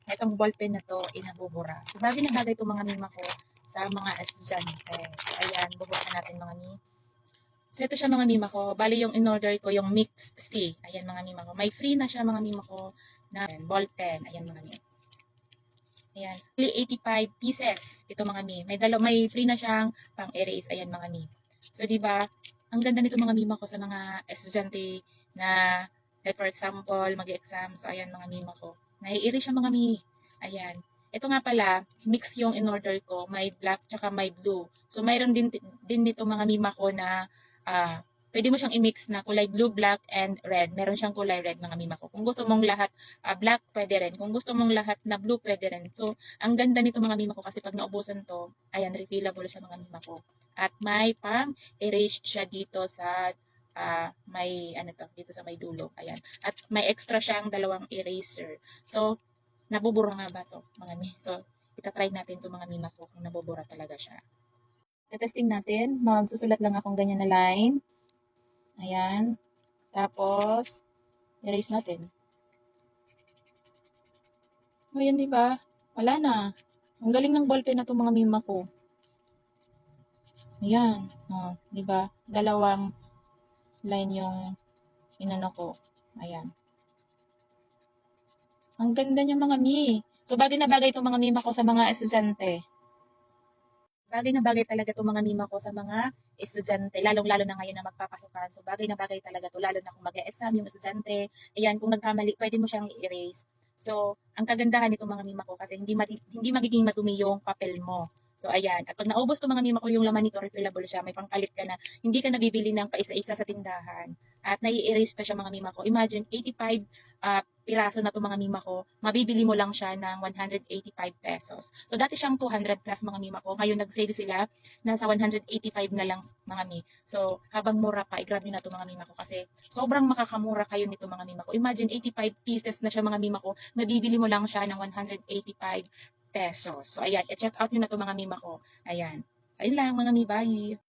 Itong ballpen na to, inabubura. So, bagay na bagay itong mga mima ko sa mga estudyante. So, ayan, bubukan natin mga mi. So, ito siya mga mima ko. Bali yung in-order ko, yung Mix C. Ayan mga mima ko. May free na siya mga mima ko na ballpen. Ayan mga mima. Ayan. 85 pieces. Ito mga mi. May free na siyang pang-erase. Ayan mga mi. So, di ba ang ganda nito mga mima ko sa mga estudyante na, like for example, mag-exam. So, ayan mga mima ko. Nai-erase siya mga mi. Ayan. Ito nga pala, mix yung in-order ko. May black tsaka may blue. So, mayroon din dito mga mima ko na pwede mo siyang i-mix na kulay blue, black, and red. Meron siyang kulay red mga mima ko. Kung gusto mong lahat black, pwede rin. Kung gusto mong lahat na blue, pwede rin. So, ang ganda nito mga mima ko kasi pag naubusan to, ayan, refillable siya mga mima ko. At may pang-erase siya dito sa dito sa may dulo. Ayan. At may extra siyang dalawang eraser. So, nabubura nga ba to mga mi? So, itatry natin to mga mima ko kung nabubura talaga siya. Testing natin. Magsusulat lang akong ganyan na line. Ayan. Tapos, erase natin. O, yan, diba? Wala na. Ang galing ng ballpen na itong mga mima ko. Ayan. O, diba? Dalawang line yung inano ko. Ayan. Ang ganda niya mga mi. So, bagay na bagay itong mga mima ko sa mga estudyante. Bagay na bagay talaga itong mga mima ko sa mga estudyante, lalong-lalo na ngayon na magpapasukan. So, bagay na bagay talaga to, lalo na kung mag-e-exam yung estudyante. Ayan, kung nagkamali, pwede mo siyang i-erase. So, ang kagandahan nitong mga mima ko kasi hindi magiging madumi yung papel mo. So, ayan. At pag naubos itong mga mima ko, yung laman nito, refillable siya. May pangkalit ka na. Hindi ka nabibili ng paisa-isa sa tindahan. At nai-erase pa siya mga mima ko. Imagine, 85 piraso na itong mga mima ko. Mabibili mo lang siya ng 185 pesos. So, dati siyang 200 plus mga mima ko. Ngayon, nag-sale sila. Nasa 185 na lang mga mi. So, habang mura pa, i-grab nyo na ito mga mima ko kasi sobrang makakamura kayo nito mga mima ko. Imagine, 85 pieces na siya mga mima ko. Mabibili mo lang siya ng 185 pesos. So, ayan. I-check out nyo na ito mga mima ko. Ayan. Ayun lang mga mi. Bye.